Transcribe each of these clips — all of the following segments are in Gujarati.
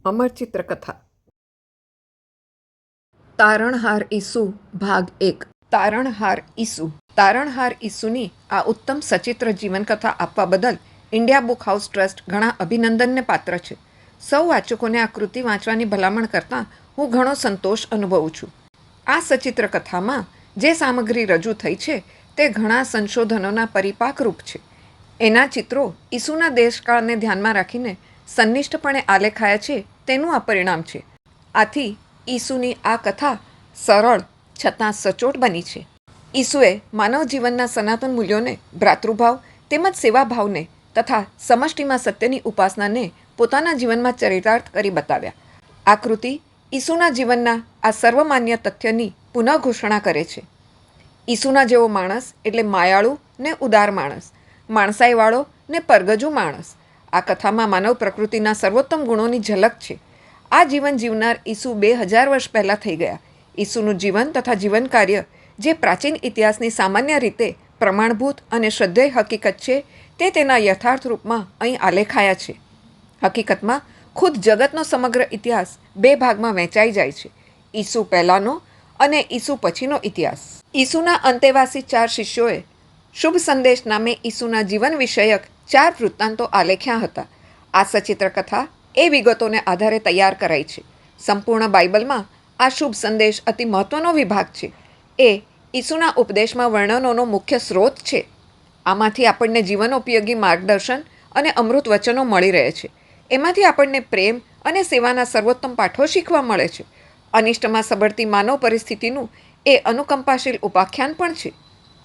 અમર ચિત્રકથા તારણહાર ઈસુ ભાગ 1 તારણહાર ઈસુની આ ઉત્તમ સચિત્ર જીવનકથા આપવા બદલ ઇન્ડિયા બુક હાઉસ ટ્રસ્ટ ઘણા અભિનંદનને પાત્ર છે. સૌ વાચકોને આ કૃતિ વાંચવાની ભલામણ કરતાં હું ઘણો સંતોષ અનુભવું છું. આ સચિત્ર કથામાં જે સામગ્રી રજૂ થઈ છે તે ઘણા સંશોધનોના પરિપાકરૂપ છે. એના ચિત્રો ઈસુના દેશકાળને ધ્યાનમાં રાખીને સંનિષ્ઠપણે આલેખાયા છે તેનું આ પરિણામ છે. આથી ઈસુની આ કથા સરળ છતાં સચોટ બની છે. ઈસુએ માનવ જીવનના સનાતન મૂલ્યોને, ભ્રાતૃભાવ તેમજ સેવાભાવને તથા સમષ્ટિમાં સત્યની ઉપાસનાને પોતાના જીવનમાં ચરિતાર્થ કરી બતાવ્યા. આ કૃતિ ઈસુના જીવનના આ સર્વમાન્ય તથ્યની પુનઃઘોષણા કરે છે. ઈસુના જેવો માણસ એટલે માયાળુ ને ઉદાર માણસ, માણસાઈવાળો ને પરગજુ માણસ. આ કથામાં માનવ પ્રકૃતિના સર્વોત્તમ ગુણોની ઝલક છે. આ જીવન જીવનાર ઈસુ 2000 વર્ષ પહેલાં થઈ ગયા. ઈસુનું જીવન તથા જીવન કાર્ય જે પ્રાચીન ઇતિહાસની સામાન્ય રીતે પ્રમાણભૂત અને શ્રદ્ધેય હકીકત છે તે તેના યથાર્થ રૂપમાં અહીં આલેખાયા છે. હકીકતમાં ખુદ જગતનો સમગ્ર ઇતિહાસ 2 ભાગમાં વહેંચાઈ જાય છે: ઈસુ પહેલાંનો અને ઈસુ પછીનો ઇતિહાસ. ઈસુના અંતેવાસી 4 શિષ્યોએ શુભ સંદેશ નામે ઈસુના જીવન વિષયક 4 વૃત્તાંતો આલેખ્યા હતા. આ સચિત્ર કથા એ વિગતોને આધારે તૈયાર કરાઈ છે. સંપૂર્ણ બાઇબલમાં આ શુભ સંદેશ અતિ મહત્ત્વનો વિભાગ છે. એ ઈસુના ઉપદેશમાં વર્ણનોનો મુખ્ય સ્ત્રોત છે. આમાંથી આપણને જીવનોપયોગી માર્ગદર્શન અને અમૃત વચનો મળી રહે છે. એમાંથી આપણને પ્રેમ અને સેવાના સર્વોત્તમ પાઠો શીખવા મળે છે. અનિષ્ટમાં સબળતી માનવ પરિસ્થિતિનું એ અનુકંપાશીલ ઉપાખ્યાન પણ છે.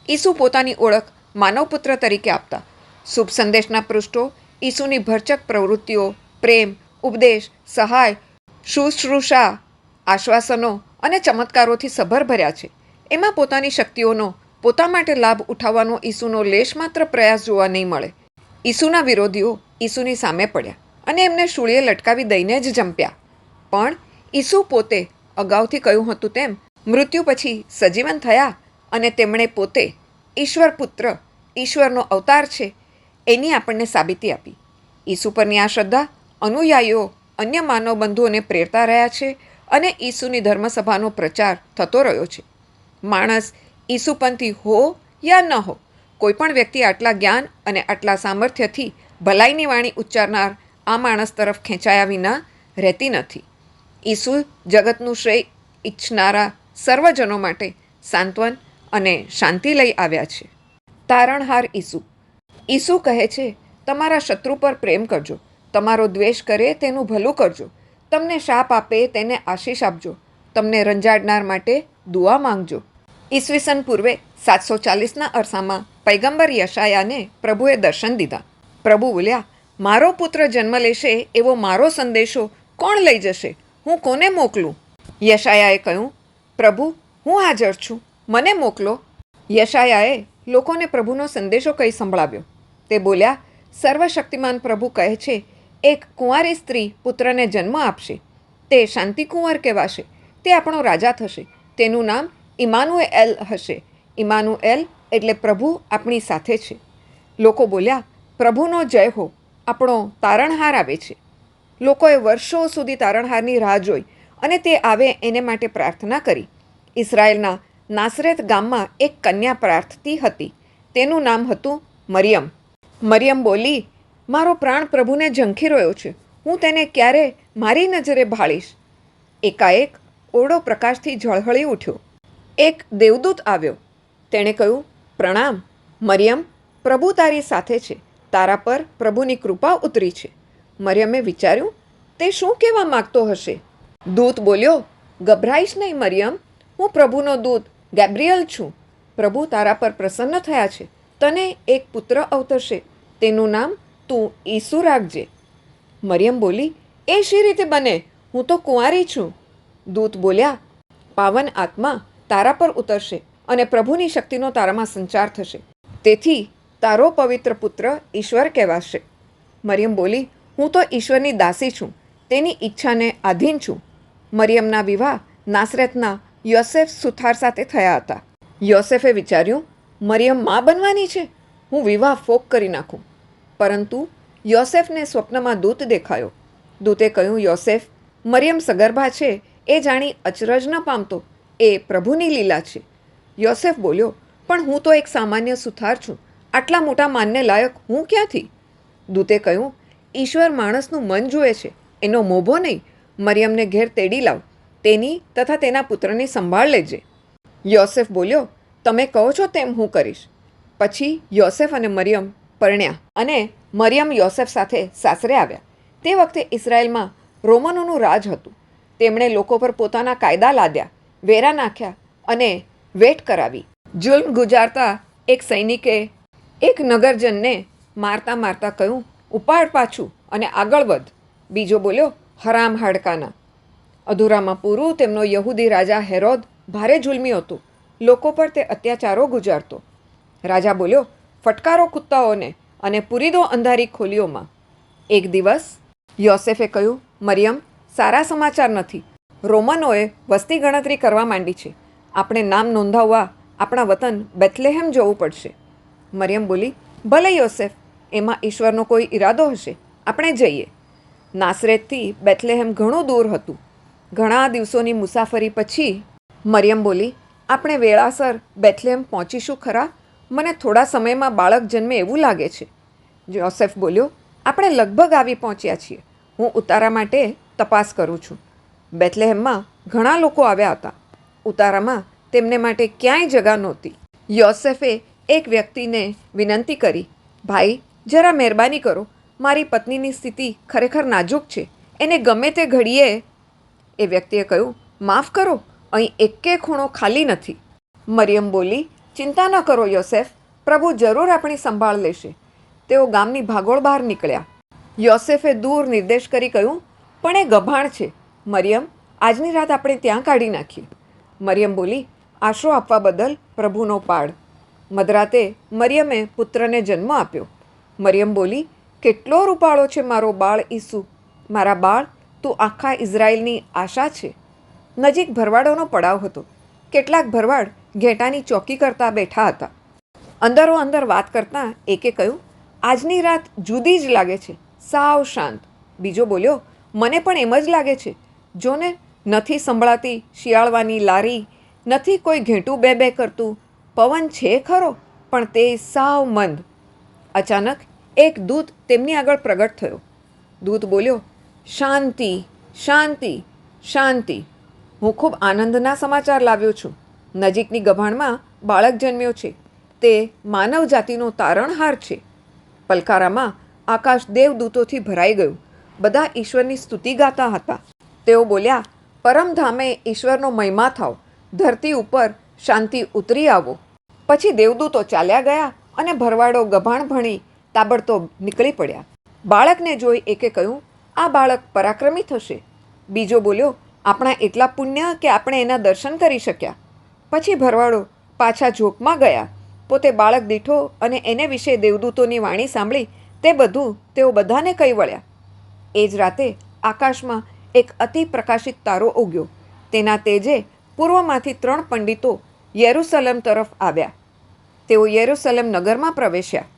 ઈસુ પોતાની ઓળખ માનવપુત્ર તરીકે આપતા. શુભ સંદેશના પૃષ્ઠો ઈસુની ભરચક પ્રવૃત્તિઓ, પ્રેમ, ઉપદેશ, સહાય, શુશ્રૂષા, આશ્વાસનો અને ચમત્કારોથી સભર ભર્યા છે. એમાં પોતાની શક્તિઓનો પોતા માટે લાભ ઉઠાવવાનો ઈસુનો લેશમાત્ર પ્રયાસ જોવા નહીં મળે. ઈસુના વિરોધીઓ ઈસુની સામે પડ્યા અને એમને શૂળીએ લટકાવી દઈને જ જંપ્યા. પણ ઈસુ પોતે અગાઉથી કહ્યું હતું તેમ મૃત્યુ પછી સજીવન થયા અને તેમણે પોતે ઈશ્વર પુત્ર, ઈશ્વરનો અવતાર છે એની આપણને સાબિતી આપી. ઈસુ પરની આ શ્રદ્ધા અનુયાયીઓ અન્ય માનવ બંધુઓને પ્રેરતા રહ્યા છે અને ઈસુની ધર્મસભાનો પ્રચાર થતો રહ્યો છે. માણસ ઈસુપંથી હો યા ન હો, કોઈ પણ વ્યક્તિ આટલા જ્ઞાન અને આટલા સામર્થ્યથી ભલાઈની વાણી ઉચ્ચારનાર આ માણસ તરફ ખેંચાયા વિના રહેતી નથી. ઈસુ જગતનું શ્રેય ઈચ્છનારા સર્વજનો માટે સાંત્વન અને શાંતિ લઈ આવ્યા છે. તારણહાર ઈસુ. ઈસુ કહે છે, તમારા શત્રુ પર પ્રેમ કરજો, તમારો દ્વેષ કરે તેનું ભલું કરજો, તમને શાપ આપે તેને આશીષ આપજો, તમને રંજાડનાર માટે દુઆ માંગજો. ઈસવીસન પૂર્વે 740ના અરસામાં પૈગંબર યશાયાને પ્રભુએ દર્શન દીધા. પ્રભુ બોલ્યા, મારો પુત્ર જન્મ લેશે એવો મારો સંદેશો કોણ લઈ જશે? હું કોને મોકલું? યશાયાએ કહ્યું, પ્રભુ, હું હાજર છું, મને મોકલો. યશાયાએ લોકોને પ્રભુનો સંદેશો કહી સંભળાવ્યો. તે બોલ્યા, સર્વશક્તિમાન પ્રભુ કહે છે, એક કુંવારી સ્ત્રી પુત્રને જન્મ આપશે. તે શાંતિકુંવર કહેવાશે. તે આપણો રાજા થશે. તેનું નામ ઇમાનુએલ હશે. ઇમાનુએલ એટલે પ્રભુ આપણી સાથે છે. લોકો બોલ્યા, પ્રભુનો જય હો, આપણો તારણહાર આવે છે. લોકોએ વર્ષો સુધી તારણહારની રાહ જોઈ અને તે આવે એને માટે પ્રાર્થના કરી. ઇસરાયેલના નાસરેત ગામમાં એક કન્યા પ્રાર્થતી હતી. તેનું નામ હતું મરિયમ. મરિયમ બોલી, મારો પ્રાણ પ્રભુને ઝંખી રહ્યો છે. હું તેને ક્યારે મારી નજરે ભાળીશ? એકાએક ઓરડો પ્રકાશથી ઝળહળી ઉઠ્યો. એક દેવદૂત આવ્યો. તેણે કહ્યું, પ્રણામ મરિયમ, પ્રભુ તારી સાથે છે. તારા પર પ્રભુની કૃપા ઉતરી છે. મરિયમે વિચાર્યું, તે શું કહેવા માગતો હશે? દૂત બોલ્યો, ગભરાઈશ નહીં મરિયમ, હું પ્રભુનો દૂત ગેબ્રિયલ છું. પ્રભુ તારા પર પ્રસન્ન થયા છે. તને એક પુત્ર અવતરશે. તેનું નામ તું ઈસુ રાખજે. મરિયમ બોલી, એ શી રીતે બને? હું તો કુંવારી છું. દૂત બોલ્યા, પાવન આત્મા તારા પર ઉતરશે અને પ્રભુની શક્તિનો તારામાં સંચાર થશે. તેથી તારો પવિત્ર પુત્ર ઈશ્વર કહેવાશે. મરિયમ બોલી, હું તો ઈશ્વરની દાસી છું, તેની ઈચ્છાને આધીન છું. મરિયમના વિવાહ નાસરેતના યોસેફ સુથાર સાથે થયા હતા. યોસેફે વિચાર્યું, મરિયમ માં બનવાની છે, હું વિવાહ ફોક કરી નાખું. પરંતુ યોસેફને સ્વપ્નમાં દૂત દેખાયો. દૂતે કહ્યું, યોસેફ, મરિયમ સગર્ભા છે એ જાણી અચરજ ન પામતો, એ પ્રભુની લીલા છે. યોસેફ બોલ્યો, પણ હું તો એક સામાન્ય સુથાર છું, આટલા મોટા માનને લાયક હું ક્યાંથી? દૂતે કહ્યું, ઈશ્વર માણસનું મન જુએ છે, એનો મોભો નહીં. મરિયમને ઘેર તેડી લાવ, તેની તથા તેના પુત્રની સંભાળ લેજે. યોસેફ બોલ્યો, તમે કહો છો તેમ હું કરીશ. પછી યોસેફ અને મરિયમ પરણ્યા અને મરિયમ યોસેફ સાથે સાસરે આવ્યા. તે વખતે ઇઝરાયલમાં રોમનોનું રાજ હતું. તેમણે લોકો પર પોતાના કાયદા લાદ્યા, વેરા નાખ્યા અને વેટ કરાવી. જુલ્મ ગુજારતા એક સૈનિકે એક નગરજનને મારતા મારતા કહ્યું, ઉપાડ પાછું અને આગળ વધ. બીજો બોલ્યો, હરામ હાડકાના. અધૂરામાં પૂરું તેમનો યહૂદી રાજા હેરોદ ભારે જુલ્મી હતો. લોકો પર તે અત્યાચારો ગુજારતો. રાજા બોલ્યો, ફટકારો કૂદતાઓને અને પૂરી દો અંધારી ખોલીઓમાં. એક દિવસ યોસેફે કહ્યું, મરિયમ, સારા સમાચાર નથી. રોમનોએ વસ્તી ગણતરી કરવા માંડી છે. આપણે નામ નોંધાવવા આપણા વતન બેથલેહેમ જવું પડશે. મરિયમ બોલી, ભલે યોસેફ, એમાં ઈશ્વરનો કોઈ ઈરાદો હશે, આપણે જઈએ. નાસરેતથી બેથલેહેમ ઘણું દૂર હતું. ઘણા દિવસોની મુસાફરી પછી મરિયમ બોલી, આપણે વેળાસર બેથલેહેમ પહોંચીશું ખરા? મને થોડા સમયમાં બાળક જન્મે એવું લાગે છે. યોસેફ બોલ્યો, આપણે લગભગ આવી પહોંચ્યા છીએ. હું ઉતારા માટે તપાસ કરું છું. બેથલેહેમમાં ઘણા લોકો આવ્યા હતા. ઉતારામાં તેમને માટે ક્યાંય જગા નહોતી. યોસેફે એક વ્યક્તિને વિનંતી કરી, ભાઈ, જરા મહેરબાની કરો, મારી પત્નીની સ્થિતિ ખરેખર નાજુક છે, એને ગમે તે ઘડીએ. એ વ્યક્તિએ કહ્યું, માફ કરો, અહીં એકે ખૂણો ખાલી નથી. મરિયમ બોલી, ચિંતા ન કરો યોસેફ, પ્રભુ જરૂર આપણી સંભાળ લેશે. તેઓ ગામની ભાગોળ બહાર નીકળ્યા. યોસેફે દૂર નિર્દેશ કરી કહ્યું, પણ એ ગભાણ છે. મરિયમ, આજની રાત આપણે ત્યાં કાઢી નાખીએ. મરિયમ બોલી, આશરો આપવા બદલ પ્રભુનો પાડ. મધરાતે મરિયમે પુત્રને જન્મ આપ્યો. મરિયમ બોલી, કેટલો રૂપાળો છે મારો બાળ ઈસુ. મારા બાળ, તું આખા ઇઝરાયલની આશા છે. નજીક ભરવાડોનો પડાવ હતો. કેટલાક ભરવાડ ઘેટાની ચોકી કરતા બેઠા હતા. અંદરો અંદર વાત કરતાં એકે કહ્યું, આજની રાત જુદી જ લાગે છે, સાવ શાંત. બીજો બોલ્યો, મને પણ એમ જ લાગે છે. જોને, નથી સંભળાતી શિયાળવાની લારી, નથી કોઈ ઘેંટું બે બે કરતું. પવન છે ખરો, પણ તે સાવ મંદ. અચાનક એક દૂત તેમની આગળ પ્રગટ થયો. દૂત બોલ્યો, શાંતિ, શાંતિ, શાંતિ. હું ખૂબ આનંદના સમાચાર લાવ્યો છું. નજીકની ગભાણમાં બાળક જન્મ્યો છે. તે માનવ જાતિનો તારણહાર છે. પલકારામાં આકાશ દેવદૂતોથી ભરાઈ ગયું. બધા ઈશ્વરની સ્તુતિ ગાતા હતા. તેઓ બોલ્યા, પરમધામે ઈશ્વરનો મહિમા થાવ, ધરતી ઉપર શાંતિ ઉતરી આવો. પછી દેવદૂતો ચાલ્યા ગયા અને ભરવાડો ગભાણ ભણી તાબડતોબ નીકળી પડ્યા. બાળકને જોઈ એકે કહ્યું, આ બાળક પરાક્રમી થશે. બીજો બોલ્યો, આપણા એટલા પુણ્ય કે આપણે એના દર્શન કરી શક્યા. પછી ભરવાડો પાછા ઝોકમાં ગયા. પોતે બાળક દીઠો અને એને વિશે દેવદૂતોની વાણી સાંભળી તે બધું તેઓ બધાને કહી વળ્યા. એ જ રાતે આકાશમાં એક અતિ પ્રકાશિત તારો ઉગ્યો. તેના તેજે પૂર્વમાંથી 3 પંડિતો યેરુસલેમ તરફ આવ્યા. તેઓ યેરુસલેમ નગરમાં પ્રવેશ્યા.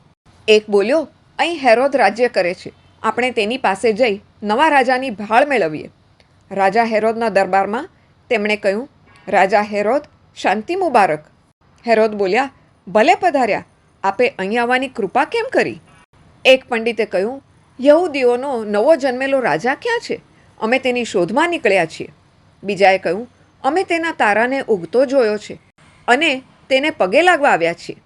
એક બોલ્યો, અહીં હેરોદ રાજ્ય કરે છે, આપણે તેની પાસે જઈ નવા રાજાની ભાળ મેળવીએ. રાજા હેરોદના દરબારમાં તેમણે કહ્યું, રાજા હેરોદ, શાંતિ મુબારક. હેરોદ બોલ્યા, ભલે પધાર્યા, આપે અહીં આવવાની કૃપા કેમ કરી? એક પંડિતે કહ્યું, યહૂદીઓનો નવો જન્મેલો રાજા ક્યાં છે? અમે તેની શોધમાં નીકળ્યા છીએ. બીજાએ કહ્યું, અમે તેના તારાને ઉગતો જોયો છે અને તેને પગે લાગવા આવ્યા છીએ.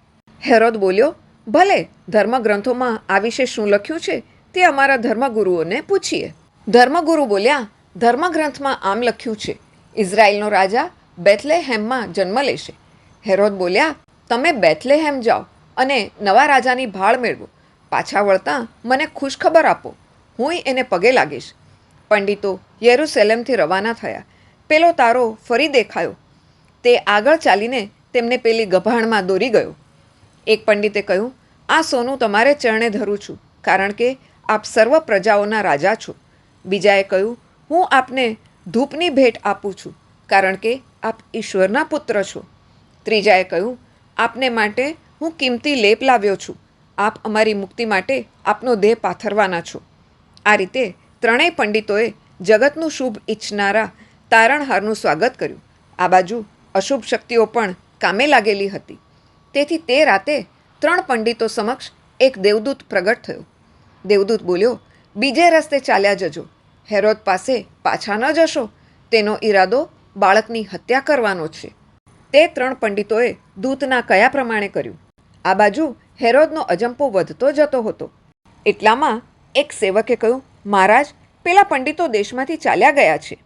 હેરોદ બોલ્યો, ભલે, ધર્મગ્રંથોમાં આ વિશે શું લખ્યું છે તે અમારા ધર્મગુરુઓને પૂછીએ. ધર્મગુરુ બોલ્યા, ધર્મગ્રંથમાં આમ લખ્યું છે, ઇઝરાયલનો રાજા બેથલેહેમમાં જન્મ લેશે. હેરોદ બોલ્યા, તમે બેથલેહેમ જાઓ અને નવા રાજાની ભાળ મેળવો. પાછા વળતાં મને ખુશખબર આપો, હુંય એને પગે લાગીશ. પંડિતો યેરુસલેમથી રવાના થયા. પેલો તારો ફરી દેખાયો. તે આગળ ચાલીને તેમને પેલી ગભાણમાં દોરી ગયો. એક પંડિતે કહ્યું, આ સોનું તમારે ચરણે ધરું છું, કારણ કે આપ સર્વ પ્રજાઓના રાજા છો. બીજાએ કહ્યું, હું આપને ધૂપની ભેટ આપું છું, કારણ કે આપ ઈશ્વરના પુત્ર છો. ત્રીજાએ કહ્યું, આપને માટે હું કિંમતી લેપ લાવ્યો છું, આપ અમારી મુક્તિ માટે આપનો દેહ પાથરવાના છો. આ રીતે ત્રણેય પંડિતોએ જગતનું શુભ ઈચ્છનારા તારણહારનું સ્વાગત કર્યું. આ બાજુ અશુભ શક્તિઓ પણ કામે લાગેલી હતી. તેથી તે રાતે 3 પંડિતો સમક્ષ એક દેવદૂત પ્રગટ થયો. દેવદૂત બોલ્યો, બીજે રસ્તે ચાલ્યા જજો. હેરોદ પાસે પાછા ન જશો. તેનો ઈરાદો બાળકની હત્યા કરવાનો છે. તે 3 પંડિતોએ દૂતના કયા પ્રમાણે કર્યું. આ બાજુ હેરોદનો અજંપો વધતો જતો હતો. એટલામાં એક સેવકે કહ્યું, મહારાજ, પેલા પંડિતો દેશમાંથી ચાલ્યા ગયા છે.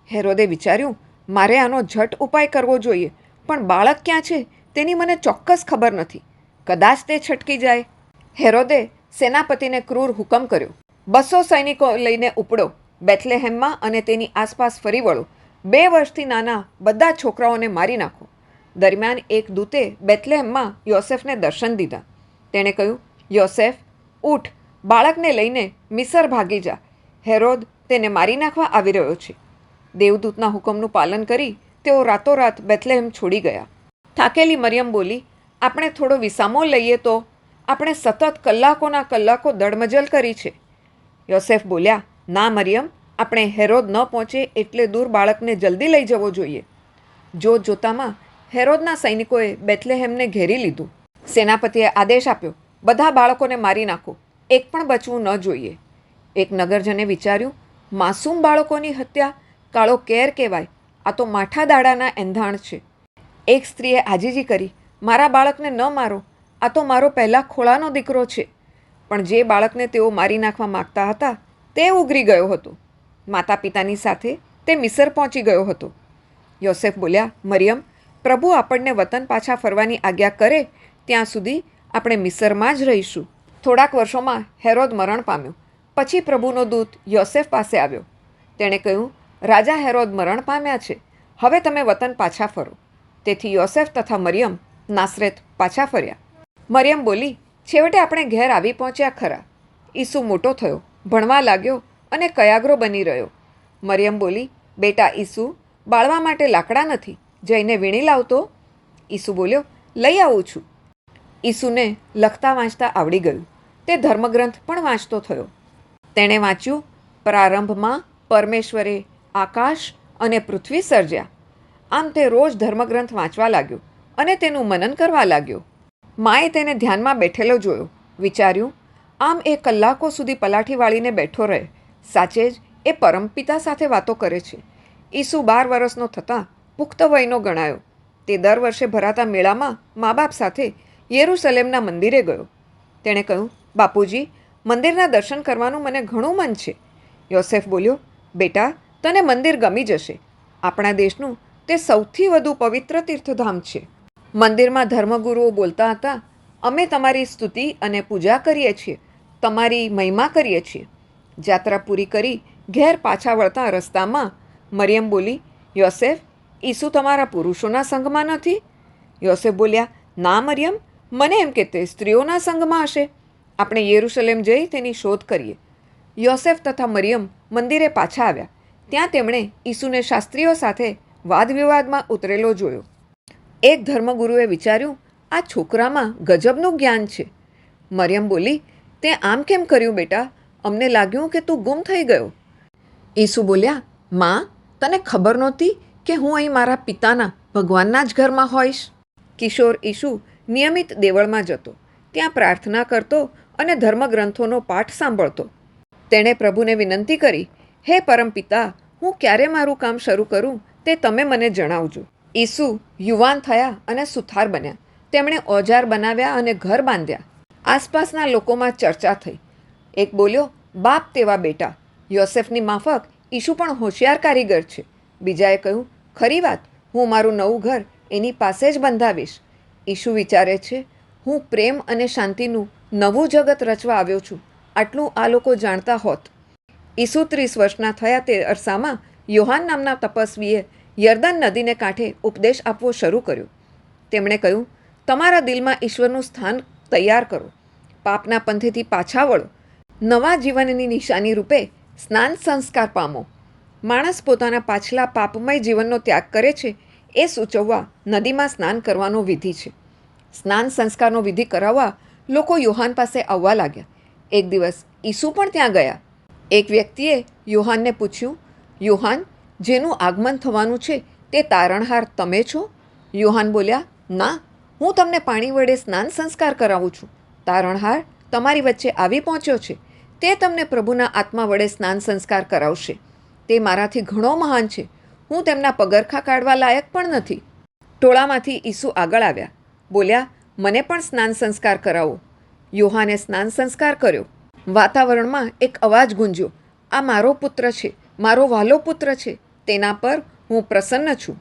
હેરોદે વિચાર્યું, મારે આનો ઝટ ઉપાય કરવો જોઈએ, પણ બાળક ક્યાં છે તેની મને ચોક્કસ ખબર નથી. કદાચ તે છટકી જાય. હેરોદે સેનાપતિને ક્રૂર હુકમ કર્યો, 200 સૈનિકો લઈને ઉપડો. બેથલેહેમમાં અને તેની આસપાસ ફરી વળો. 2 વર્ષથી નાના બધા છોકરાઓને મારી નાખો. દરમિયાન એક દૂતે બેથલેહેમમાં યોસેફને દર્શન દીધા. તેણે કહ્યું, યોસેફ, ઉઠ, બાળકને લઈને મિસર ભાગી જા. હેરોદ તેને મારી નાખવા આવી રહ્યો છે. દેવદૂતના હુકમનું પાલન કરી તેઓ રાતોરાત બેથલેહેમ છોડી ગયા. થાકેલી મરિયમ બોલી, આપણે થોડો વિસામો લઈએ તો. આપણે સતત કલાકોના કલાકો દડમજલ કરી છે. યોસેફ બોલ્યા, ના મરિયમ, આપણે હેરોદ ન પહોંચે એટલે દૂર બાળકને જલ્દી લઈ જવો જોઈએ. જોતામાં હેરોદના સૈનિકોએ બેથલેહેમને ઘેરી લીધું. સેનાપતિએ આદેશ આપ્યો, બધા બાળકોને મારી નાખો. એક પણ બચવું ન જોઈએ. એક નગરજને વિચાર્યું, માસૂમ બાળકોની હત્યા કાળો કેર કહેવાય. આ તો માઠા દાડાના એંધાણ છે. એક સ્ત્રીએ આજીજી કરી, મારા બાળકને ન મારો. આ તો મારો પહેલા ખોળાનો દીકરો છે. પણ જે બાળકને તેઓ મારી નાખવા માગતા હતા તે ઉગરી ગયો હતો. માતા પિતાની સાથે તે મિસર પહોંચી ગયો હતો. યોસેફ બોલ્યા, મરિયમ, પ્રભુ આપણને વતન પાછા ફરવાની આજ્ઞા કરે ત્યાં સુધી આપણે મિસરમાં જ રહીશું. થોડાક વર્ષોમાં હેરોદ મરણ પામ્યો. પછી પ્રભુનો દૂત યોસેફ પાસે આવ્યો. તેણે કહ્યું, રાજા હેરોદ મરણ પામ્યા છે. હવે તમે વતન પાછા ફરો. તેથી યોસેફ તથા મરિયમ નાસરેત પાછા ફર્યા. મરિયમ બોલી, છેવટે આપણે ઘેર આવી પહોંચ્યા ખરા. ઈસુ મોટો થયો, ભણવા લાગ્યો અને કયાગ્રો બની રહ્યો. મરિયમ બોલી, બેટા ઈસુ, બાળવા માટે લાકડા નથી, જઈને વીણી લાવતો. ઈસુ બોલ્યો, લઈ આવું છું. ઈસુને લખતા વાંચતા આવડી ગયું. તે ધર્મગ્રંથ પણ વાંચતો થયો. તેણે વાંચ્યું, પ્રારંભમાં પરમેશ્વરે આકાશ અને પૃથ્વી સર્જ્યા. આમ તે રોજ ધર્મગ્રંથ વાંચવા લાગ્યો અને તેનું મનન કરવા લાગ્યો. માએ તેને ધ્યાનમાં બેઠેલો જોયો. વિચાર્યું, આમ એ કલાકો સુધી પલાઠી વાળીને બેઠો રહે. સાચે જ એ પરમપિતા સાથે વાતો કરે છે. ઈસુ 12 વર્ષનો થતાં પુખ્ત વયનો ગણાયો. તે દર વર્ષે ભરાતા મેળામાં મા બાપ સાથે યેરુસલેમના મંદિરે ગયો. તેણે કહ્યું, બાપુજી, મંદિરના દર્શન કરવાનું મને ઘણું મન છે. યોસેફ બોલ્યો, બેટા, તને મંદિર ગમી જશે. આપણા દેશનું તે સૌથી વધુ પવિત્ર તીર્થધામ છે. મંદિરમાં ધર્મગુરુઓ બોલતા હતા, અમે તમારી સ્તુતિ અને પૂજા કરીએ છીએ, તમારી મહિમા કરીએ છીએ. જાત્રા પૂરી કરી ઘેર પાછા વળતા રસ્તામાં મરિયમ બોલી, યોસેફ, ઈસુ તમારા પુરુષોના સંઘમાં નથી? યોસેફ બોલ્યા, ના મરિયમ, મને એમ કે તે સ્ત્રીઓના સંઘમાં હશે. આપણે યેરુશલેમ જઈ તેની શોધ કરીએ. યોસેફ તથા મરિયમ મંદિરે પાછા આવ્યા. ત્યાં તેમણે ઈસુને શાસ્ત્રીઓ સાથે વાદવિવાદમાં ઉતરેલો જોયો. એક ધર્મગુરુએ વિચાર્યું, આ છોકરામાં ગજબનું જ્ઞાન છે. મરિયમ બોલી, તે આમ કેમ કર્યું બેટા? અમને લાગ્યું કે તું ગુમ થઈ ગયો. ઈસુ બોલ્યા, માં, તને ખબર નહોતી કે હું અહીં મારા પિતાના ભગવાનના જ ઘરમાં હોઈશ? કિશોર ઈસુ નિયમિત દેવળમાં જતો. ત્યાં પ્રાર્થના કરતો અને ધર્મગ્રંથોનો પાઠ સાંભળતો. તેણે પ્રભુને વિનંતી કરી, હે પરમપિતા, હું ક્યારે મારું કામ શરૂ કરું તે તમે મને જણાવજો. ઈસુ યુવાન થયા અને સુથાર બન્યા. તેમણે ઓજાર બનાવ્યા અને ઘર બાંધ્યા. આસપાસના લોકોમાં ચર્ચા થઈ. એક બોલ્યો, બાપ તેવા બેટા. યોસેફની માફક ઈસુ પણ હોશિયાર કારીગર છે. બીજાએ કહ્યું, ખરી વાત, હું મારું નવું ઘર એની પાસે જ બંધાવીશ. ઈસુ વિચારે છે, હું પ્રેમ અને શાંતિનું નવું જગત રચવા આવ્યો છું. આટલું આ લોકો જાણતા હોત. ઈસુ 30 વર્ષના થયા તે અરસામાં યોહાન નામના તપસ્વીએ યર્દન નદીને કાંઠે ઉપદેશ આપવો શરૂ કર્યો. તેમણે કહ્યું, તમારા દિલમાં ઈશ્વરનું સ્થાન તૈયાર કરો. પાપના પંથેથી પાછા વળો. નવા જીવનની નિશાની રૂપે સ્નાન સંસ્કાર પામો. માણસ પોતાના પાછલા પાપમય જીવનનો ત્યાગ કરે છે એ સૂચવવા નદીમાં સ્નાન કરવાનો વિધિ છે. સ્નાન સંસ્કારનો વિધિ કરાવવા લોકો યોહાન પાસે આવવા લાગ્યા. એક દિવસ ઈસુ પણ ત્યાં ગયા. એક વ્યક્તિએ યોહાનને પૂછ્યું, યોહાન, જેનું આગમન થવાનું છે તે તારણહાર તમે છો? યોહાન બોલ્યા, ના, હું તમને પાણી વડે સ્નાન સંસ્કાર કરાવું છું. તારણહાર તમારી વચ્ચે આવી પહોંચ્યો છે. તે તમને પ્રભુના આત્મા વડે સ્નાન સંસ્કાર કરાવશે. તે મારાથી ઘણો મહાન છે. હું તેમના પગરખા કાઢવા લાયક પણ નથી. ટોળામાંથી ઈસુ આગળ આવ્યા. બોલ્યા, મને પણ સ્નાન સંસ્કાર કરાવો. યોહાને સ્નાન સંસ્કાર કર્યો. વાતાવરણમાં એક અવાજ ગુંજ્યો, આ મારો પુત્ર છે, મારો વહાલો પુત્ર છે, તેના પર હું પ્રસન્ન છું.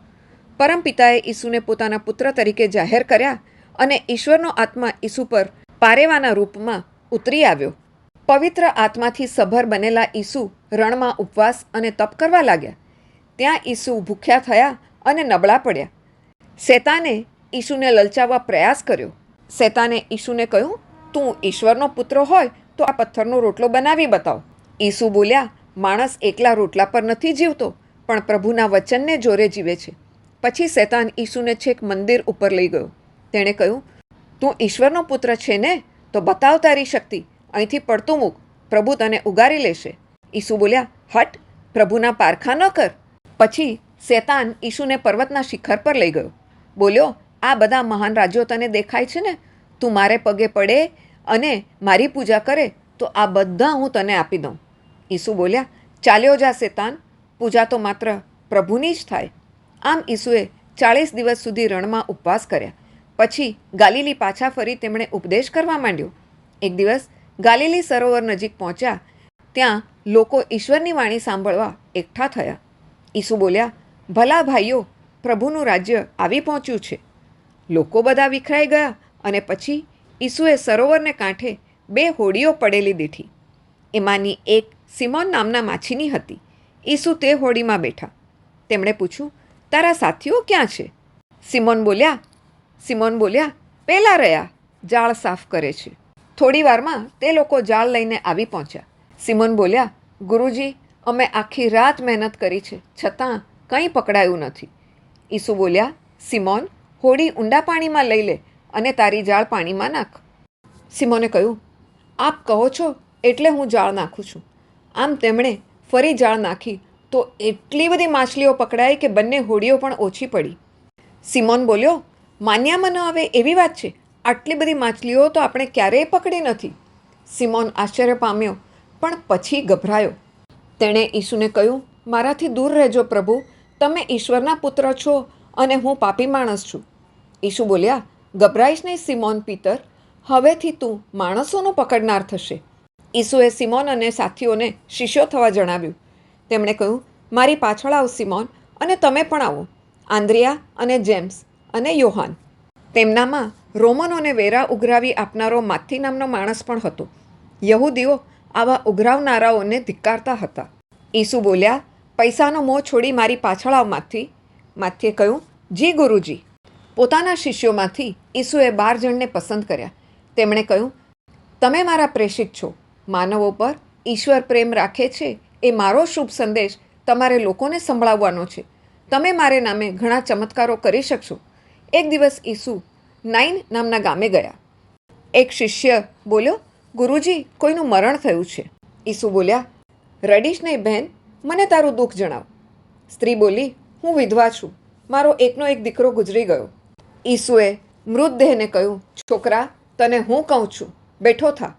પરમપિતાએ ઈસુને પોતાના પુત્ર તરીકે જાહેર કર્યા અને ઈશ્વરનો આત્મા ઈસુ પર પારેવાના રૂપમાં ઉતરી આવ્યો. પવિત્ર આત્માથી સભર બનેલા ઈસુ રણમાં ઉપવાસ અને તપ કરવા લાગ્યા. ત્યાં ઈસુ ભૂખ્યા થયા અને નબળા પડ્યા. શેતાને ઈસુને લલચાવવા પ્રયાસ કર્યો. શેતાને ઈસુને કહ્યું, તું ઈશ્વરનો પુત્ર હોય તો આ પથ્થરનો રોટલો બનાવી બતાવ. ઈસુ બોલ્યા, માણસ એકલા રોટલા પર નથી જીવતો, પણ પ્રભુના વચનને જોરે જીવે છે. પછી શેતાન ઈસુને છેક મંદિર ઉપર લઈ ગયો. તેણે કહ્યું, તું ઈશ્વરનો પુત્ર છે ને? તો બતાવ તારી શક્તિ. અહીંથી પડતું મૂક, પ્રભુ તને ઉગારી લેશે. ઈસુ બોલ્યા, હટ, પ્રભુના પારખા ન કર. પછી શેતાન ઈસુને પર્વતના શિખર પર લઈ ગયો. બોલ્યો, આ બધા મહાન રાજ્યો તને દેખાય છે ને? તું મારે પગે પડે અને મારી પૂજા કરે તો આ બધા હું તને આપી દઉં. ઈસુ બોલ્યા, ચાલ્યો જા શેતાન, પૂજા તો માત્ર પ્રભુની જ થાય. આમ ઈસુએ 40 દિવસ સુધી રણમાં ઉપવાસ કર્યા. પછી ગાલિલી પાછા ફરી તેમણે ઉપદેશ કરવા માંડ્યો. એક દિવસ ગાલિલી સરોવર નજીક પહોંચ્યા. ત્યાં લોકો ઈશ્વરની વાણી સાંભળવા એકઠા થયા. ઈસુ બોલ્યા, ભલા ભાઈઓ, પ્રભુનું રાજ્ય આવી પહોંચ્યું છે. લોકો બધા વિખરાઈ ગયા અને પછી ઈસુએ સરોવરને કાંઠે 2 હોડીઓ પડેલી દીઠી. એમાંની એક સિમોન નામના માછીની હતી. ઈસુ તે હોડીમાં બેઠા. તેમણે પૂછ્યું, તારા સાથીઓ ક્યાં છે? સિમોન બોલ્યા, પેલા રહ્યા, જાળ સાફ કરે છે. થોડી વારમાં તે લોકો જાળ લઈને આવી પહોંચ્યા. સિમોન બોલ્યા, ગુરુજી, અમે આખી રાત મહેનત કરી છે, છતાં કંઈ પકડાયું નથી. ઈસુ બોલ્યા, સિમોન, હોડી ઊંડા પાણીમાં લઈ લે અને તારી જાળ પાણીમાં નાખ. સિમોને કહ્યું, આપ કહો છો એટલે હું જાળ નાખું છું. આમ તેમણે ફરી જાળ નાખી તો એટલી બધી માછલીઓ પકડાઈ કે બંને હોડીઓ પણ ઓછી પડી. સિમોન બોલ્યો, માન્યામાં ન આવે એવી વાત છે. આટલી બધી માછલીઓ તો આપણે ક્યારેય પકડી નથી. સિમોન આશ્ચર્ય પામ્યો, પણ પછી ગભરાયો. તેણે ઈસુને કહ્યું, મારાથી દૂર રહેજો પ્રભુ, તમે ઈશ્વરના પુત્ર છો અને હું પાપી માણસ છું. ઈસુ બોલ્યા, ગભરાઈશ નહીં સિમોન પિતર, હવેથી તું માણસોનો પકડનાર થશે. ઈસુએ સિમોન અને સાથીઓને શિષ્યો થવા જણાવ્યું. તેમણે કહ્યું, મારી પાછળ આવ સિમોન, અને તમે પણ આવો. આંદ્રિયા અને જેમ્સ અને યોહાન. તેમનામાં રોમનોને વેરા ઉઘરાવી આપનારો માથી નામનો માણસ પણ હતો. યહૂદીઓ આવા ઉઘરાવનારાઓને ધિક્કારતા હતા. ઈસુ બોલ્યા, પૈસાનો મોહ છોડી મારી પાછળ આવ માથી. માથીએ કહ્યું, જી ગુરુજી. પોતાના શિષ્યોમાંથી ઈસુએ 12 જણને પસંદ કર્યા. તેમણે કહ્યું, તમે મારા પ્રેષિત છો. માનવો પર ઈશ્વર પ્રેમ રાખે છે એ મારો શુભ સંદેશ તમારે લોકોને સંભળાવવાનો છે. તમે મારે નામે ઘણા ચમત્કારો કરી શકશો. એક દિવસ ઈસુ નાઈન નામના ગામે ગયા. એક શિષ્ય બોલ્યો, ગુરુજી, કોઈનું મરણ થયું છે. ઈસુ બોલ્યા, રડીશ નહીં બહેન, મને તારું દુઃખ જણાવ. સ્ત્રી બોલી, હું વિધવા છું, મારો એકનો એક દીકરો ગુજરી ગયો. ઈસુએ મૃતદેહને કહ્યું, છોકરા, તને હું કહું છું, બેઠો થા.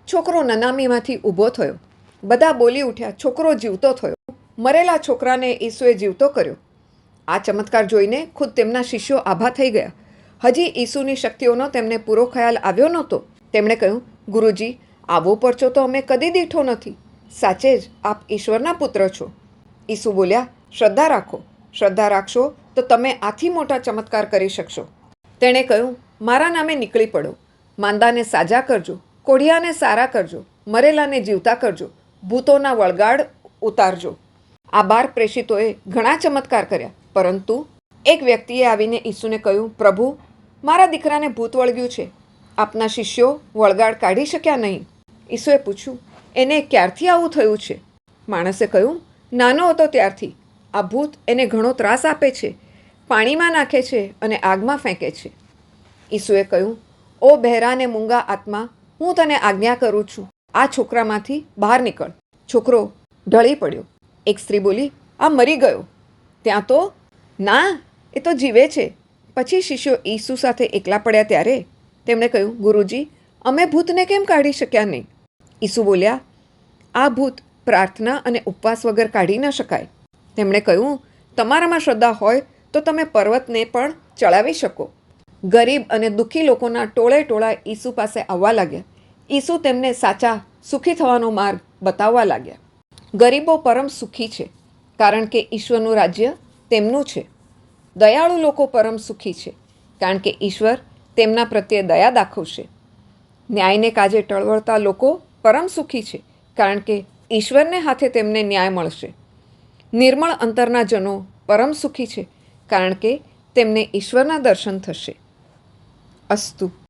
છોકરો નનામીમાંથી ઊભો થયો. બધા બોલી ઉઠ્યા, છોકરો જીવતો થયો. મરેલા છોકરાને ઈસુએ જીવતો કર્યો. આ ચમત્કાર જોઈને ખુદ તેમના શિષ્યો આભા થઈ ગયા. હજી ઈસુની શક્તિઓનો તેમને પૂરો ખ્યાલ આવ્યો નહોતો. તેમણે કહ્યું, ગુરુજી, આવો પરચો તો અમે કદી દીઠો નથી. સાચે જ આપ ઈશ્વરના પુત્ર છો. ઈસુ બોલ્યા, શ્રદ્ધા રાખો. શ્રદ્ધા રાખશો તો તમે આથી મોટા ચમત્કાર કરી શકશો. તેણે કહ્યું, મારા નામે નીકળી પડો. માંદાને સાજા કરજો, કોઢિયાને સારા કરજો, મરેલાને જીવતા કરજો, ભૂતોના વળગાડ ઉતારજો. આ 12 પ્રેષિતોએ ઘણા ચમત્કાર કર્યા, પરંતુ એક વ્યક્તિએ આવીને ઈસુને કહ્યું, પ્રભુ, મારા દીકરાને ભૂત વળગ્યું છે. આપના શિષ્યો વળગાડ કાઢી શક્યા નહીં. ઈસુએ પૂછ્યું, એને ક્યારથી આવું થયું છે? માણસે કહ્યું, નાનો હતો ત્યારથી. આ ભૂત એને ઘણો ત્રાસ આપે છે, પાણીમાં નાખે છે અને આગમાં ફેંકે છે. ઈસુએ કહ્યું, ઓ બહેરા ને મૂંગા આત્મા, હું તને આજ્ઞા કરું છું, આ છોકરામાંથી બહાર નીકળ. છોકરો ઢળી પડ્યો. એક સ્ત્રી બોલી, આ મરી ગયો. ત્યાં તો, ના, એ તો જીવે છે. પછી શિષ્યો ઈસુ સાથે એકલા પડ્યા ત્યારે તેમણે કહ્યું, ગુરુજી, અમે ભૂતને કેમ કાઢી શક્યા નહીં? ઈસુ બોલ્યા, આ ભૂત પ્રાર્થના અને ઉપવાસ વગર કાઢી ન શકાય. તેમણે કહ્યું, તમારામાં શ્રદ્ધા હોય તો તમે પર્વતને પણ ચડાવી શકો. ગરીબ અને દુઃખી લોકોના ટોળે ટોળા ઈસુ પાસે આવવા લાગ્યા. ઈસુ તેમને સાચા સુખી થવાનો માર્ગ બતાવવા લાગ્યા. ગરીબો પરમ સુખી છે, કારણ કે ઈશ્વરનું રાજ્ય તેમનું છે. દયાળુ લોકો પરમ સુખી છે, કારણ કે ઈશ્વર તેમના પ્રત્યે દયા દાખવશે. ન્યાયને કાજે ટળવળતા લોકો પરમ સુખી છે, કારણ કે ઈશ્વરને હાથે તેમને ન્યાય મળશે. નિર્મળ અંતરના જનો પરમ સુખી છે, કારણ કે તેમને ઈશ્વરના દર્શન થશે. અસ્તુ.